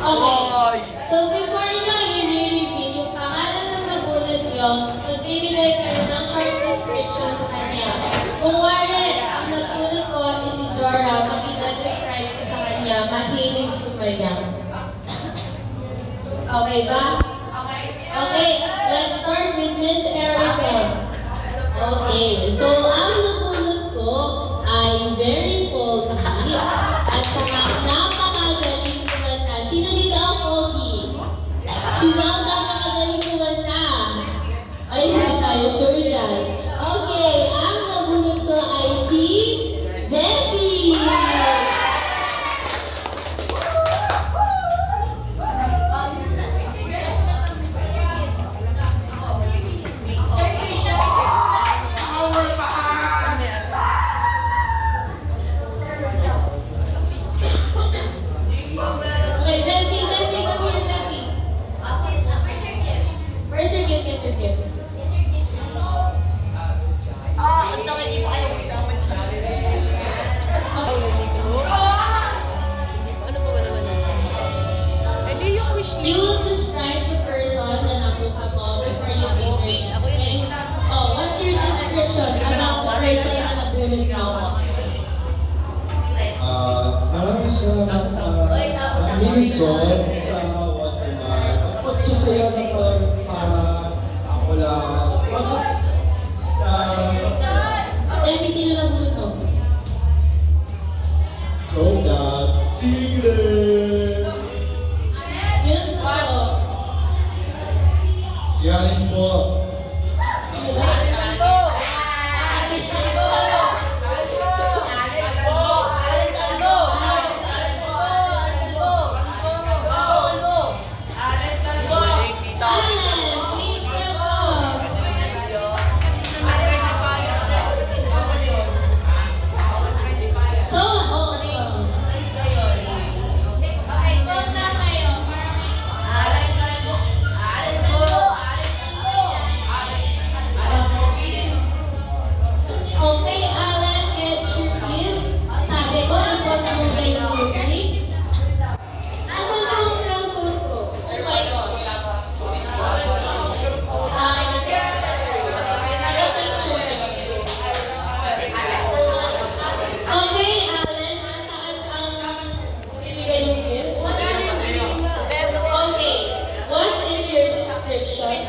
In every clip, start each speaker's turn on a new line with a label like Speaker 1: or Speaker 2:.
Speaker 1: Okay. So before nyo i-review yung pangalan ng nabunod nyo, so bibigay kayo ng short description sa kanya. Kung Warren, ang nabunod ko is si Dora, mag-describe ko sa kanya, mahilig sumayaw. Okay ba? Okay, let's start with Miss Erica. Okay, so ang nabunod ko ay very pogi at saka napakagaling kumanta. Sino dito ang pogi? Sino ang napakagaling kumanta? Ay, hindi tayo sure dyan. Okay, ang nabunod ko ay si Debbie! You describe the person na nakuha mo before you say their name. Oh, what's your description about the person na nabunod mo?
Speaker 2: Marami siya minisol sa Watermark. Pagsusaya na para ako lang.
Speaker 1: Sabi, sino nabunod mo?
Speaker 2: Kodak, Sile!
Speaker 1: Yun totoo.
Speaker 2: Si Alin po.
Speaker 1: Sino ba?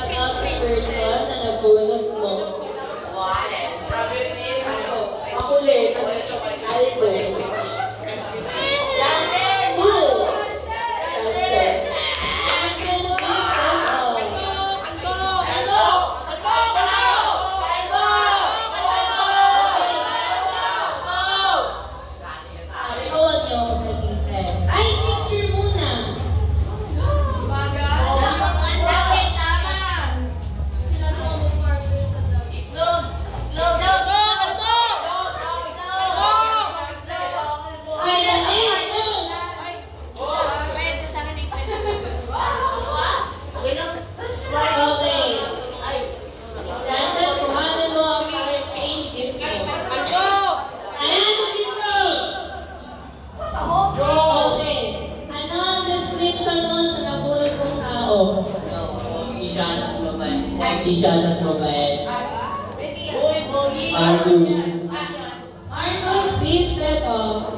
Speaker 1: About the person na nabunod mo. Ako ulit. Aldo.
Speaker 3: Hindi siya nas mabait.
Speaker 1: Marcus, please step up.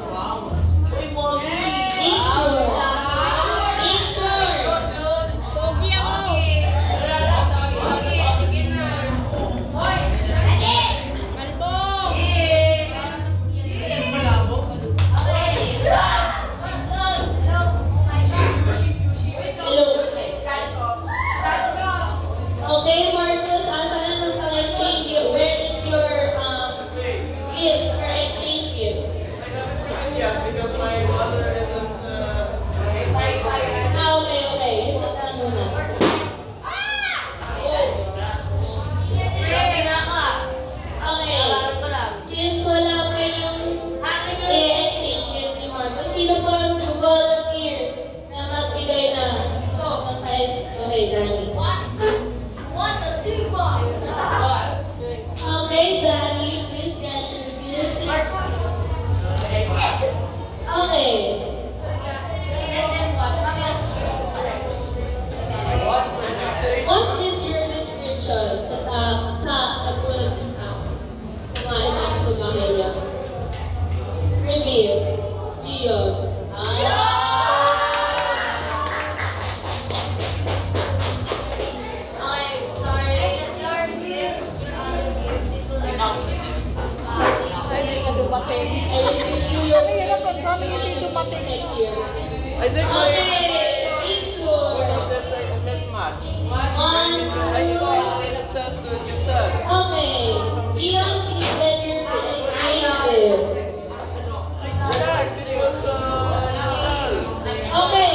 Speaker 1: Nature. Okay, Marcus, asan na magpang-exchange gift? Where is your gift for exchange gift?
Speaker 2: Because my mother isn't
Speaker 1: Okay. You sit down muna. Okay. Since wala pa yung exchange gift ni Marcus, sino po ang volunteer na magbigay na ng kahit Danny? Okay, Danny, please get your gift. Okay. Let them watch. Gian.
Speaker 4: I think
Speaker 1: Okay, picture.
Speaker 4: there's like a mismatch.
Speaker 1: One,
Speaker 4: I saw
Speaker 1: two.
Speaker 4: it says what you said.
Speaker 1: Okay, Gian, please get your picture.
Speaker 4: Relax, it was
Speaker 1: Okay,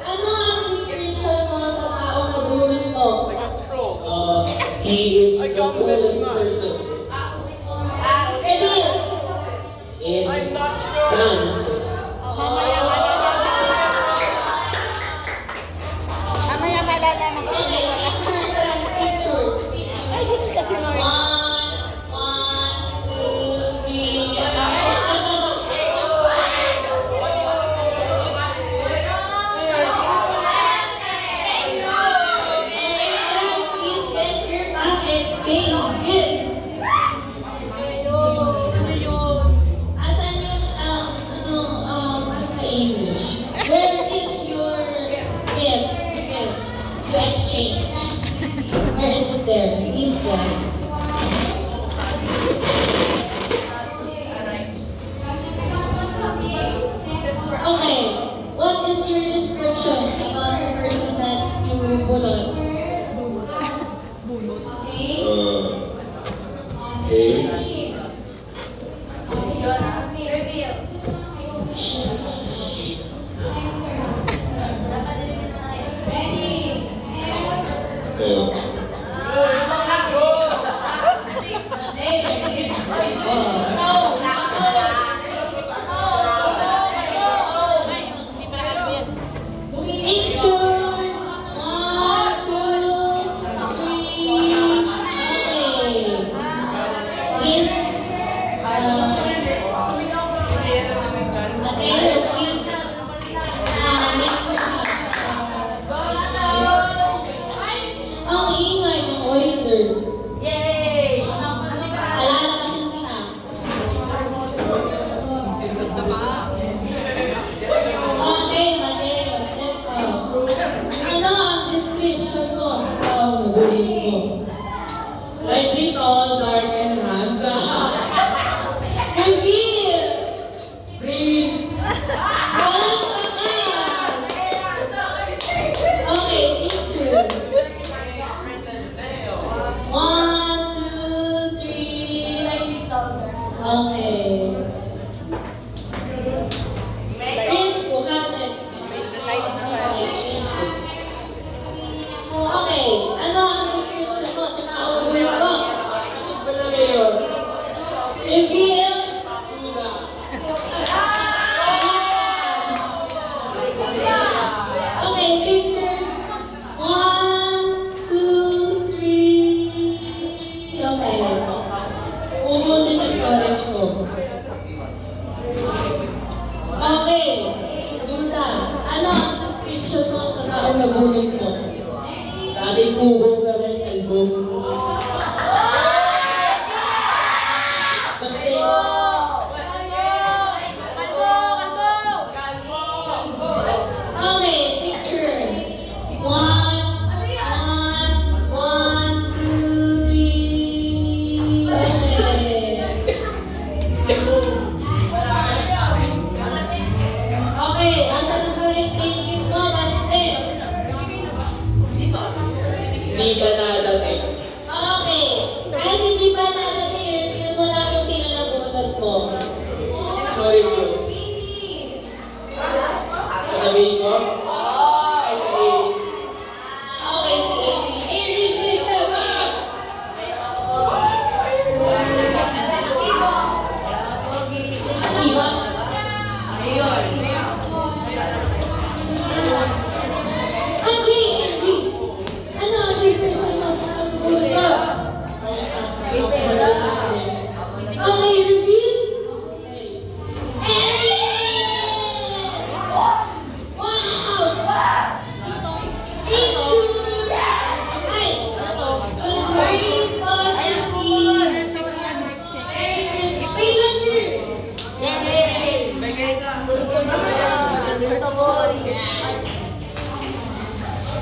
Speaker 1: ano ang description mo sa taong nabulol mo?
Speaker 4: like a troll.
Speaker 3: He is
Speaker 4: I
Speaker 3: the
Speaker 4: got
Speaker 3: coolest
Speaker 4: this
Speaker 3: person.
Speaker 1: Reveal.
Speaker 3: It's
Speaker 4: I'm not sure.
Speaker 3: Lance.
Speaker 1: Okay, picture.
Speaker 5: Ay, yes, kasi no.
Speaker 1: One, two, three. Please get your package pink gifts. Asan yung, ano ka English? Where is your gift? To exchange. Where is it there? Please there. Okay, what is your description about the person that you bullied? Slightly tall, dark, and handsome. Reveal! Breathe! Walang takas! Okay, picture. 1, 2, 3. Okay. Friends ko, hanan. Okay, ano ang description mo sa taong buhay mo? Reveal! Okay, picture. 1, 2, 3. Okay. Ubusin yung storage ko. Okay. Juda, ano ang description mo sa taong nabulog mo?
Speaker 3: Laging pugong kami, elbow.
Speaker 1: Okay, picture. 1, 2, 3. Okay, asan ang exchange mo, Baste?
Speaker 3: Hindi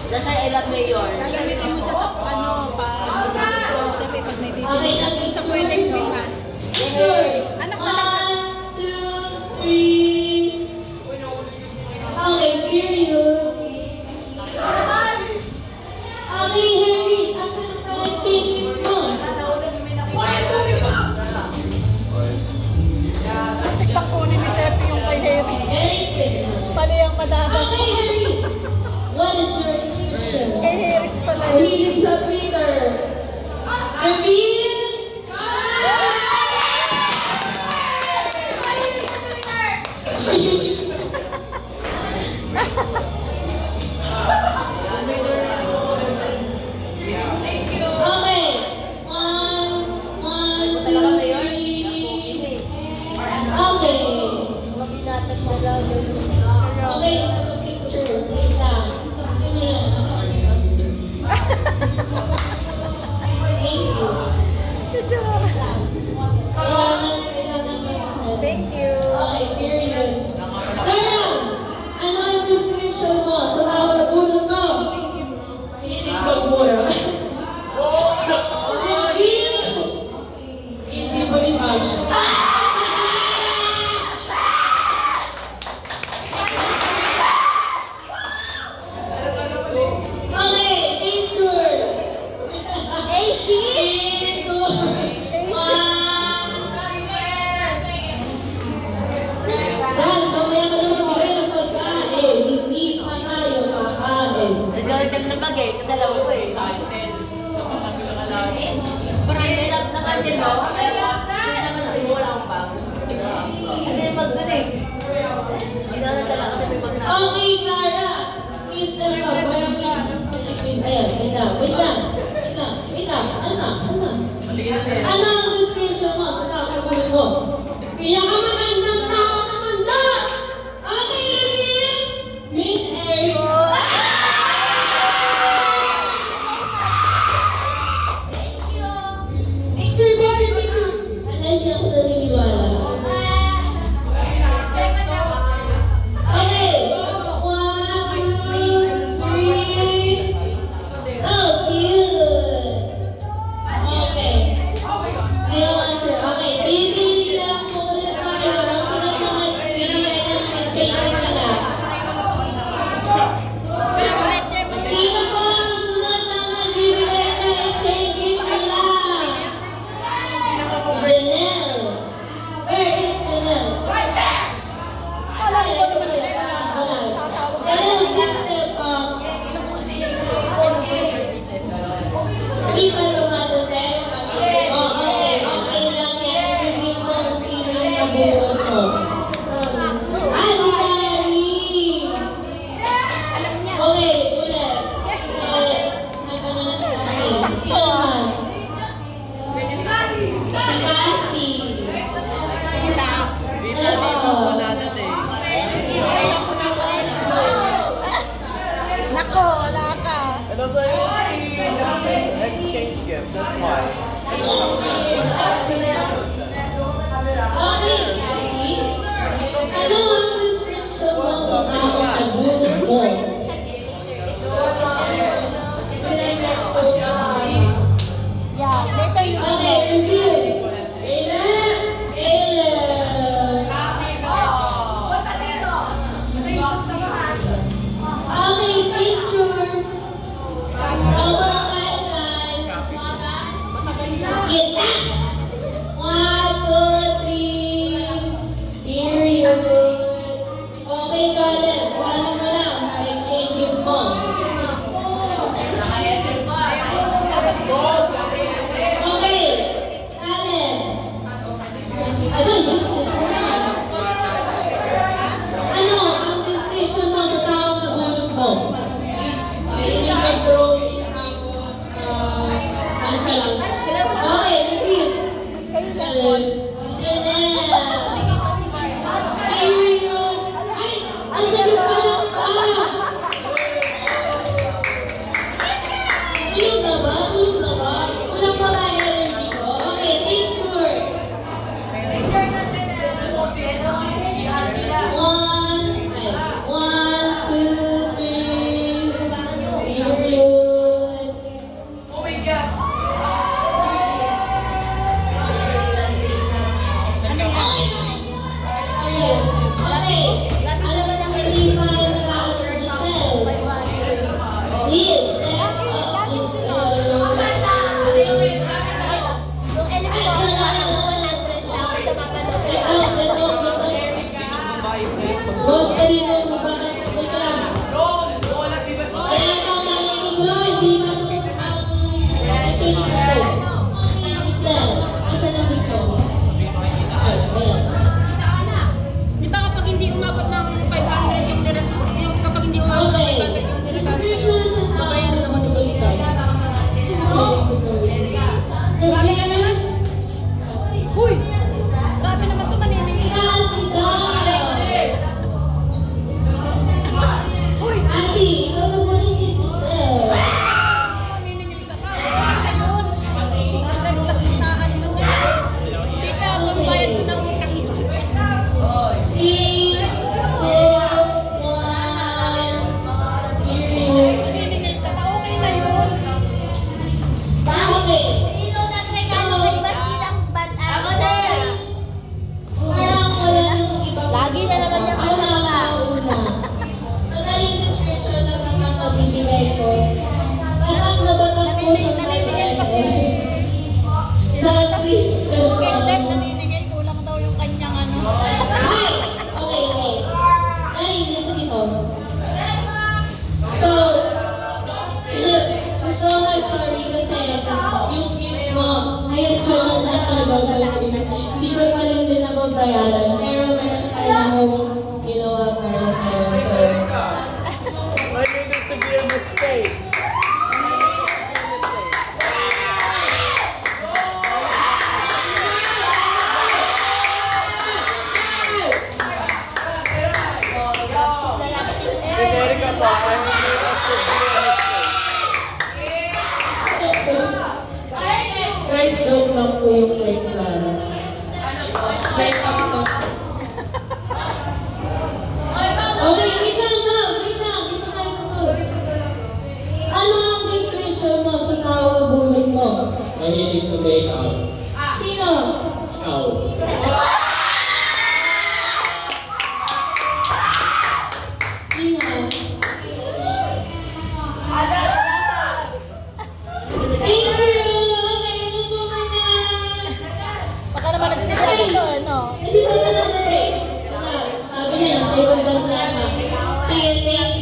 Speaker 1: Nasa Ella Mayor.
Speaker 5: Gagamitin mo siya sa ano, siyempre pag may baby.
Speaker 1: Okay, okay.
Speaker 5: Sa pwedeng pingan.
Speaker 1: Picture.
Speaker 5: Anak na lang.
Speaker 1: 1, 2, 3. Okay, period. Okay, Henry, asa na pala exchange mo?
Speaker 5: Tikpak po ni Sepi yung kay Harry.
Speaker 1: Merry Christmas.
Speaker 5: Pali ang madada.
Speaker 1: Okay, Henry. What is your description?
Speaker 5: Kay Harris pala yun.
Speaker 1: Reading sa Twitter. Reveal. Okay. 1, 2, 3. Okay. Okay, take a picture. Wait lang. Yun na lang. Thank you.
Speaker 5: Thank you.
Speaker 1: Okay, period. Tara! Ano ang description mo sa tao na bunod mo? Hilig magmura. Reveal! Easy ba yung action? Okay, picture! AC! 3, 2, 1. Dahil mamaya ka na magbigay ng pagkain, hindi pa tayo kakain.
Speaker 6: Nagdagdag na bagay, kasi alam ko eh. Marami na napansin mo, hindi naman sabi mo wala akong bago. Kasi pag na eh. Hindi na nagdala kasi may pag na.
Speaker 1: Okay, Clara. Please step up. Wait lang. Ano ang description mo sa kakabulin mo? Pinakamagandang tao naman na! Okay, reveal! Miss Eric! Picture! Alam niya ako naniniwala. Okay! 1, 2, 3. Oh, cute! Okay. Ayaw answer. Okay, bibili lang po ulit tayo. Ang sunod mo magbibigay ng exchange pala. Sino po ang sunod na magbibigay ng exchange pala? Renel. Where is Renel? Renel, please step up. Hindi pa lumadotel. Oh, okay. Okay lang yan. Reveal mo kung sino yung nabunod mo. Ah, si Danny! Okay, ulit. Nagano na si Danny. Sino naman? Si Cassie. Step up.
Speaker 5: Nako, wala ka.
Speaker 4: And also, I didn't see exchange gift, that's why.
Speaker 1: Okay, Cassie. Ano ang description mo sa taong nabunod mo?
Speaker 5: Yeah, later you will
Speaker 1: Okay, review. Okay, picture. Double time, guys. Kita. 1, 2, 3. Period. Okay, Colin. Ano mo lang? Exchange gift mo. Okay. Colin. Ano, business mo naman. Ano ang description mo sa taong nabunod mo? Okay, repeat. Period. Ay, ang sagot pa lang ba? Tulog na ba? Walang pa ba energy ko? Okay, picture. 1, 2, Talino mo bakit? Wait ka lang. Kaya pang marinig ko, hindi matapos ang exchange natin. Isel, asa na dito? Ay, ayan.
Speaker 5: Di ba kapag hindi umabot ng 500 yung kapag hindi umabot ng 500 yung babayaran naman yung Uy! Grabe naman ito maninig. Uy!
Speaker 1: Ate, ikaw na mo rin dito, sir.
Speaker 5: Maniningil ka pa. Maganda yung kasintaan mo na. Tita, pambayad ko ng utang ito.
Speaker 1: 3, 2, 1, zero.
Speaker 5: Maniningil ka pa. Okay na yun.
Speaker 1: Okay.
Speaker 6: Ako na!
Speaker 1: Parang wala nang ibang
Speaker 6: Lagi na naman yung
Speaker 1: ako na ang mauna. Madaling description lang naman mabibigay ko. Batang na batang po sa sa Crystal
Speaker 5: Kay Deb,
Speaker 1: Palm.
Speaker 5: naniningil. Kulang daw yung kanyang ano.
Speaker 1: Ay! Okay, wait. Ay, dito. So, so much sorry kasi yung gift mo, ngayon pa lang nakababalik. Hindi ko pa rin din nababayaran. Pero meron pa rin akong ginawa para sa'yo. So,
Speaker 4: I knew this would be a mistake. Miss Erica pa, I knew this would be a mistake.
Speaker 1: right joke lang po yung kay Clara. Right up lang. Okay, wait lang, Sam. Wait lang. Dito tayo tapos. Ano ang description mo sa tao na bulog mo?
Speaker 3: Mahilig sa make out.
Speaker 1: Sino?
Speaker 3: Ikaw.
Speaker 1: Sino? Thank you! Okay, gusto mo na.
Speaker 5: Baka naman nagbibigay ito, ano?
Speaker 1: Hindi pa na natin. Sabi niya, nasa ibang bansa ka. Sige, thank